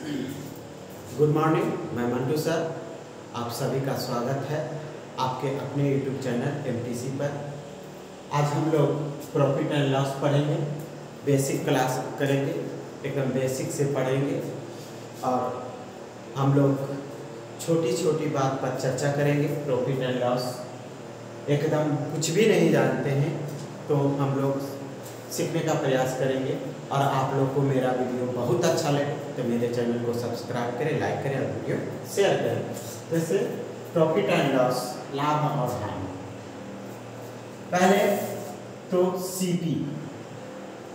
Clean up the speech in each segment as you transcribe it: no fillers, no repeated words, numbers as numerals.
Good morning, मैं Mantu sir. आप सभी का स्वागत है आपके अपने यूट्यूब चैनल एमटीसी पर। आज हम लोग प्रॉफिट एंड लॉस पढ़ेंगे, बेसिक क्लास करेंगे, एकदम बेसिक से पढ़ेंगे और हम लोग छोटी छोटी बात पर चर्चा करेंगे। प्रॉफिट एंड लॉस एकदम कुछ भी नहीं जानते हैं तो हम लोग सीखने का प्रयास करेंगे और आप लोग को मेरा वीडियो बहुत अच्छा लगे तो मेरे चैनल को सब्सक्राइब करें, लाइक करें और वीडियो शेयर करें। जैसे प्रॉफिट एंड लॉस, लाभ और हानि। पहले तो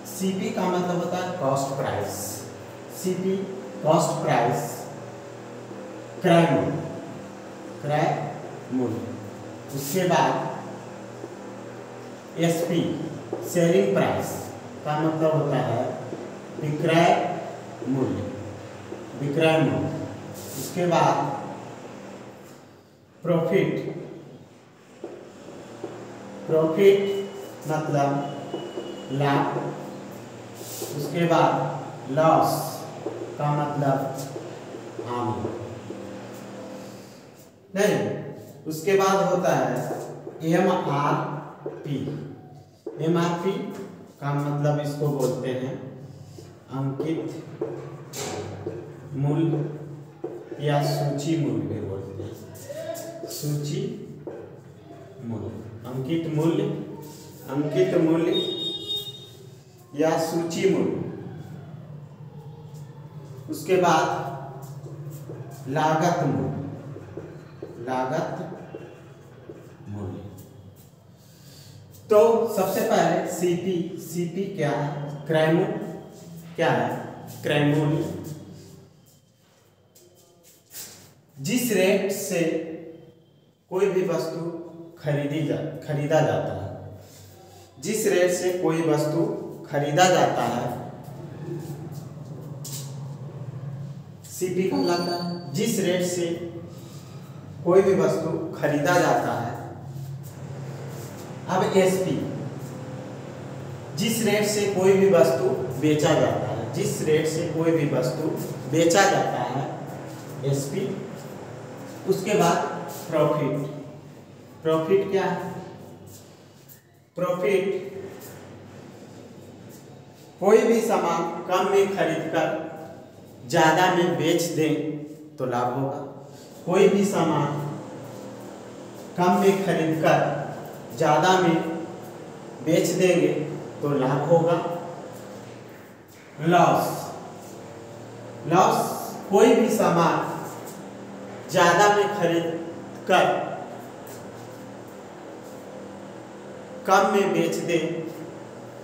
सीपी का मतलब होता है cost price. CP cost price, क्रय मूल्य। उसके बाद एसपी सेलिंग प्राइस का मतलब होता है विक्रय मूल्य। उसके बाद प्रॉफिट मतलब लाभ। उसके बाद लॉस का मतलब हानि। नहीं, उसके बाद होता है एमआरपी का मतलब इसको बोलते हैं अंकित मूल्य या सूची मूल्य भी बोलते हैं। सूची मूल्य, अंकित मूल्य या सूची मूल्य। उसके बाद लागत मूल्य। तो सबसे पहले सीपी क्या है? क्रय मूल्य। जिस रेट से कोई भी वस्तु खरीदा जाता है, जिस रेट से कोई वस्तु खरीदा जाता है, सीपी कहलाता है। जिस रेट से कोई भी वस्तु खरीदा जाता है। अब एसपी, जिस रेट से कोई भी वस्तु बेचा जाता है, जिस रेट से कोई भी वस्तु बेचा जाता है, एसपी। उसके बाद प्रॉफिट क्या है? प्रॉफिट कोई भी सामान कम में खरीदकर ज्यादा में बेच दें तो लाभ होगा। कोई भी सामान कम में खरीदकर ज्यादा में बेच देंगे तो लाभ होगा। लॉस कोई भी सामान ज्यादा में खरीद कर कम में बेच दे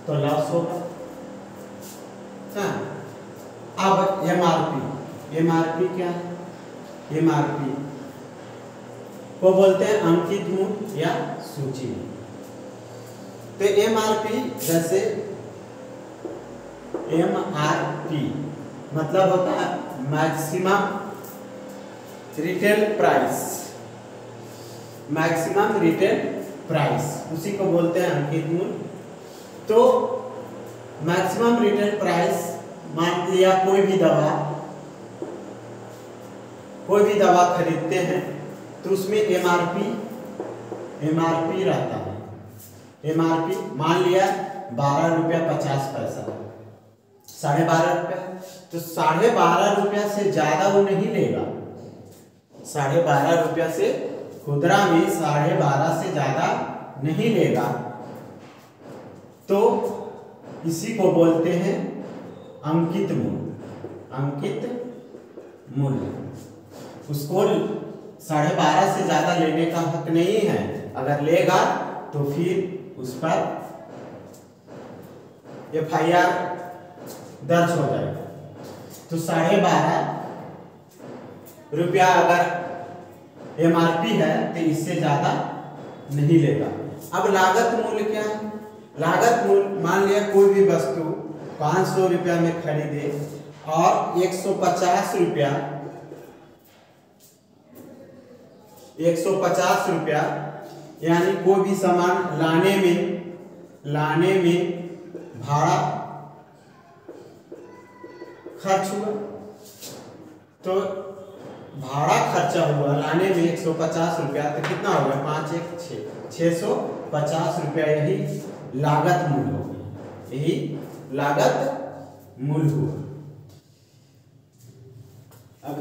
तो लॉस होगा। हाँ। अब एमआरपी क्या है? एमआरपी को बोलते हैं अंकित मूल्य या सूची मूल्य। तो एमआरपी, जैसे एमआरपी मतलब होता है मैक्सिमम रिटेल प्राइस, उसी को बोलते हैं अंकित मूल्य। तो मैक्सिमम रिटेल प्राइस, मान लिया कोई भी दवा खरीदते हैं तो उसमें एमआरपी रहता है। एमआरपी मान लिया 12 रुपया 50 पैसा, 12.5 रुपया, तो 12.5 रुपया से ज्यादा वो नहीं लेगा। 12.5 रुपया से खुदरा में 12.5 से ज्यादा नहीं लेगा। तो इसी को बोलते हैं अंकित मूल्य। उसको 12.5 से ज्यादा लेने का हक नहीं है। अगर लेगा तो फिर उस पर FIR दर्ज हो जाएगा। तो 12.5 रुपया अगर एमआरपी है तो इससे ज्यादा नहीं लेगा। अब लागत मूल्य क्या है? लागत मूल्य, मान लिया कोई भी वस्तु 500 रुपया में खरीदे और 150 रुपया यानी कोई भी सामान लाने में भाड़ा खर्च हुआ। तो भाड़ा खर्चा हुआ लाने में 150 रुपया, तो कितना हो गया 5 1 6 650 रुपया, यही लागत मूल हो गई, यही लागत मूल हुआ। अब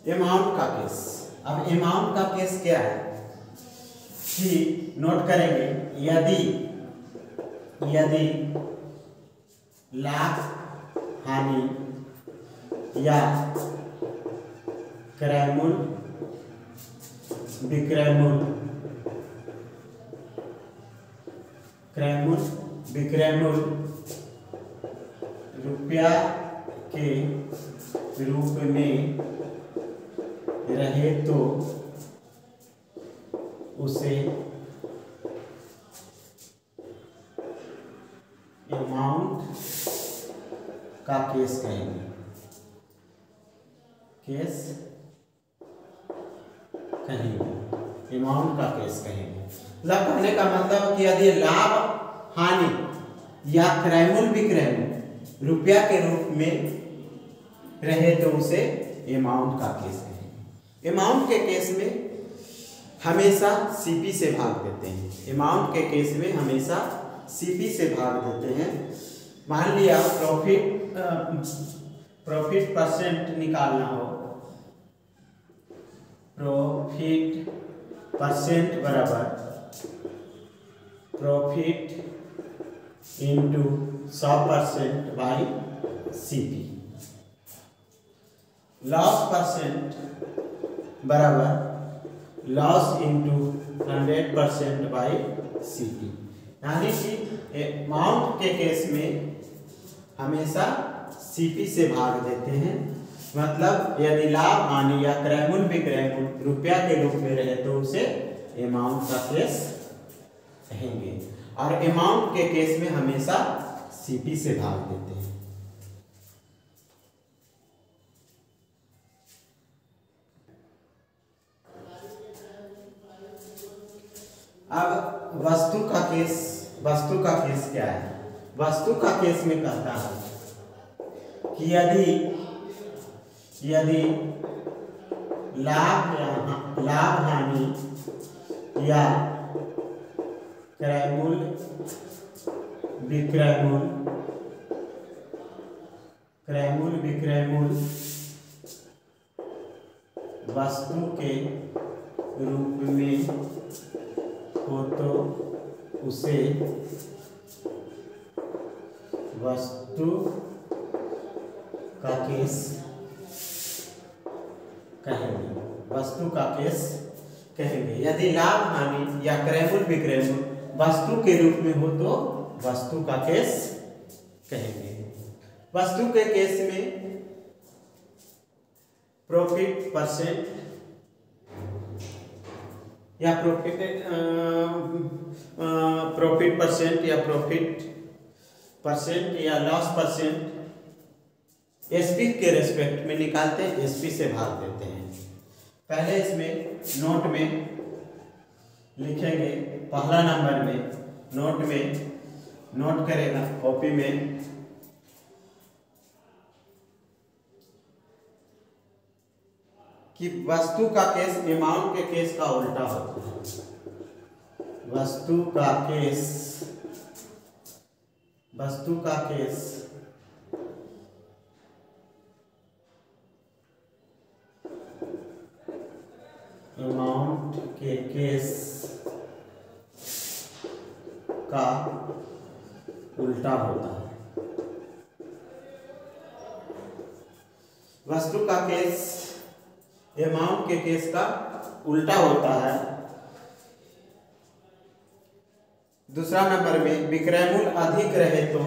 अमाउंट का केस, अब अमाउंट का केस क्या है कि नोट करेंगे, यदि लाभ हानि या क्रय मूल्य विक्रय मूल्य रुपया के रूप में रहे तो उसे अमाउंट का केस कहेंगे, अमाउंट का केस कहेंगे। मतलब कहने का मतलब कि यदि लाभ हानि या क्रय मूल्य विक्रय मूल्य रुपया के रूप में रहे तो उसे अमाउंट का केस कहेंगे। अमाउंट के केस में हमेशा सीपी से भाग देते हैं, अमाउंट के केस में हमेशा सीपी से भाग देते हैं। मान लिया प्रॉफिट परसेंट निकालना हो, प्रॉफिट परसेंट बराबर profit into 100% by CP, loss percent बराबर लॉस इंटू 100% बाई सीपी। यानी कि अमाउंट के केस में हमेशा सीपी से भाग देते हैं। मतलब यदि लाभ हानि या क्रय मूल्य विक्रय मूल्य रुपया के रूप में रहे तो उसे अमाउंट का केस कहेंगे, और अमाउंट के केस में हमेशा सीपी से भाग देते हैं। अब वस्तु का केस क्या है? वस्तु का केस में कहता है कि यदि लाभ हानि या क्रय मूल्य विक्रय मूल्य वस्तु के रूप में हो तो उसे वस्तु का केस कहेंगे, वस्तु का केस कहेंगे। यदि लाभ हानि या क्रय मूल्य विक्रय मूल्य वस्तु के रूप में हो तो वस्तु का केस कहेंगे। वस्तु के केस में प्रॉफिट परसेंट या प्रॉफिट परसेंट या लॉस परसेंट एसपी के रेस्पेक्ट में निकालते हैं, एसपी से भाग देते हैं। पहले इसमें नोट में लिखेंगे, पहला नंबर में नोट करेगा कॉपी में कि वस्तु का केस अमाउंट के केस का उल्टा होता है। वस्तु का केस अमाउंट के केस का उल्टा होता है। वस्तु का केस अमाउंट के केस का उल्टा होता है। दूसरा नंबर में विक्रय मूल्य अधिक रहे तो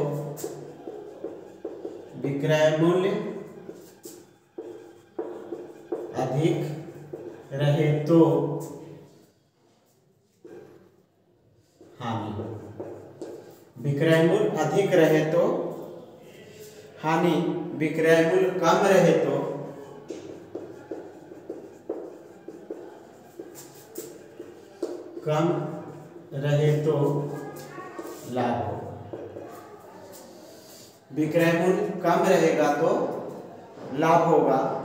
हानि, विक्रय मूल्य अधिक रहे तो हानि, विक्रय मूल्य कम रहे तो लाभ होगा। विक्रय मूल्य कम रहेगा तो लाभ होगा।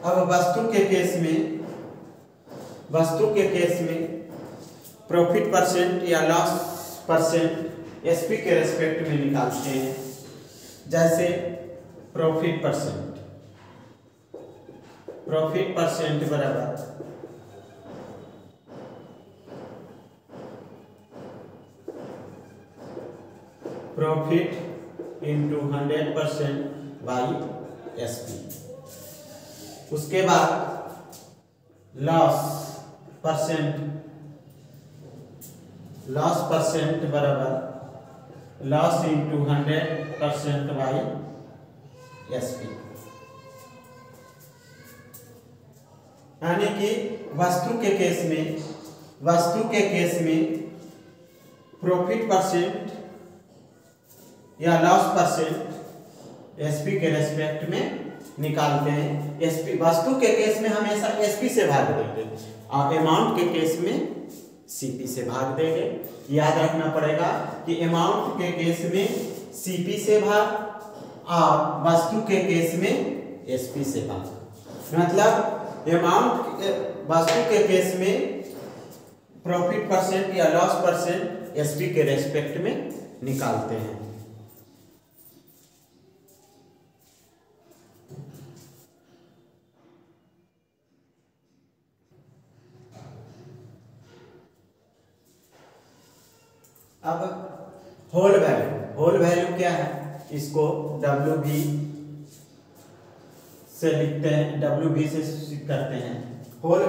अब वस्तु के केस में प्रॉफिट परसेंट या लॉस परसेंट एसपी के रेस्पेक्ट में निकालते हैं। जैसे प्रॉफिट परसेंट बराबर प्रॉफिट इंटू 100% बाई एसपी। उसके बाद लॉस परसेंट बराबर लॉस इंटू 100% बाई एसपी। यानी कि वस्तु के केस में प्रॉफिट परसेंट या लॉस परसेंट एसपी के रेस्पेक्ट में निकालते हैं। एसपी वस्तु के केस में हमेशा एसपी से भाग देंगे और अमाउंट के केस में सीपी से भाग देंगे। याद रखना पड़ेगा कि अमाउंट के केस में सीपी से भाग और वस्तु के केस में एसपी से भाग। मतलब वस्तु के केस में प्रॉफिट परसेंट या लॉस परसेंट एसपी के रेस्पेक्ट में निकालते हैं। अब होल वैल्यू क्या है, इसको WV से लिखते हैं, WV से करते हैं। होल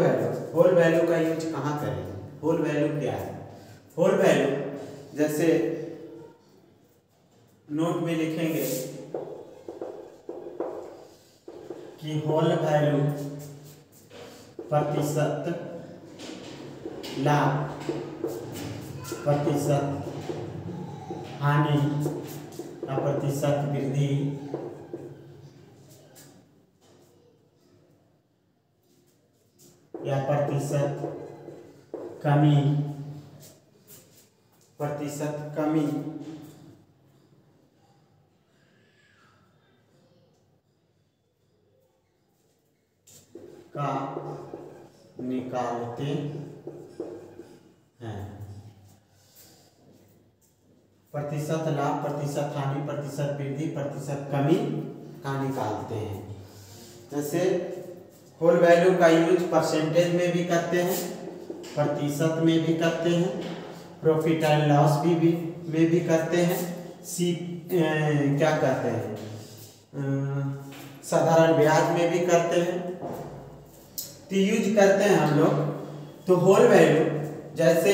वैल्यू का यूज कहाँ करेंगे? होल वैल्यू क्या है? होल वैल्यू जैसे नोट में लिखेंगे कि होल वैल्यू प्रतिशत लाभ, प्रतिशत हानि या प्रतिशत वृद्धि या प्रतिशत कमी का निकालते हैं। प्रतिशत लाभ, प्रतिशत हानि, प्रतिशत वृद्धि, प्रतिशत कमी का निकालते हैं। जैसे होल वैल्यू का यूज परसेंटेज में भी करते हैं, प्रतिशत में भी करते हैं, प्रॉफिट एंड लॉस में भी करते हैं, क्या कहते हैं, साधारण ब्याज में भी करते हैं। तो यूज करते हैं हम लोग। तो होल वैल्यू जैसे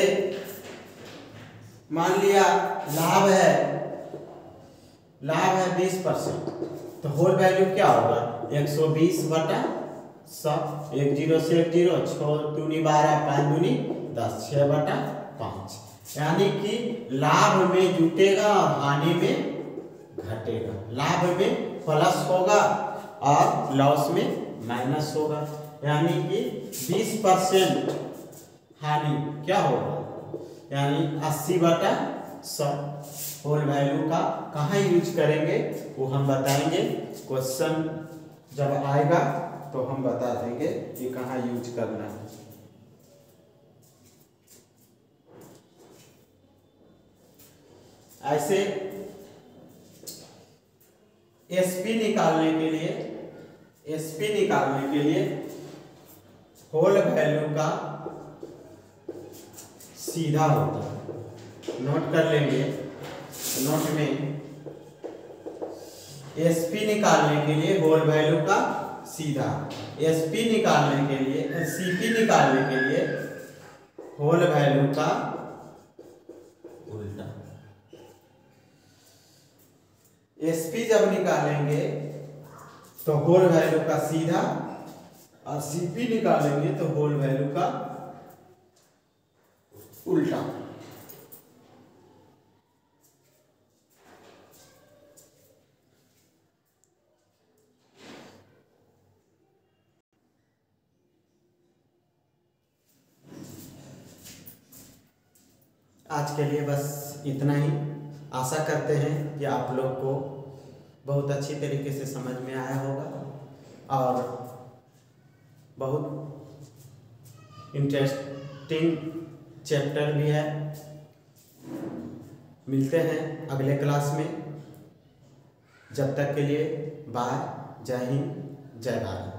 मान लिया लाभ है 20%, तो होल वैल्यू क्या होगा? 120/100, 1 0 से 1 0, 6 दूनी 12, 5 दूनी 10, 6/5। यानी कि लाभ में जुटेगा और हानि में घटेगा। लाभ में प्लस होगा और लॉस में माइनस होगा। यानी कि 20% हानि क्या होगा? यानी 80/100। होल वैल्यू का कहाँ यूज करेंगे वो हम बताएंगे। क्वेश्चन जब आएगा तो हम बता देंगे कि कहाँ यूज करना है। ऐसे एसपी निकालने के लिए होल वैल्यू का सीधा होता है। नोट कर लेंगे, नोट में एसपी निकालने के लिए होल वैल्यू का सीधा, एसपी निकालने के लिए, सीपी निकालने के लिए होल वैल्यू का उल्टा। एसपी जब निकालेंगे तो होल वैल्यू का सीधा और सीपी निकालेंगे तो होल वैल्यू का उल्टा। आज के लिए बस इतना ही। आशा करते हैं कि आप लोग को बहुत अच्छी तरीके से समझ में आया होगा और बहुत इंटरेस्टिंग चैप्टर भी है। मिलते हैं अगले क्लास में। जब तक के लिए बाय। जय हिंद, जय भारत।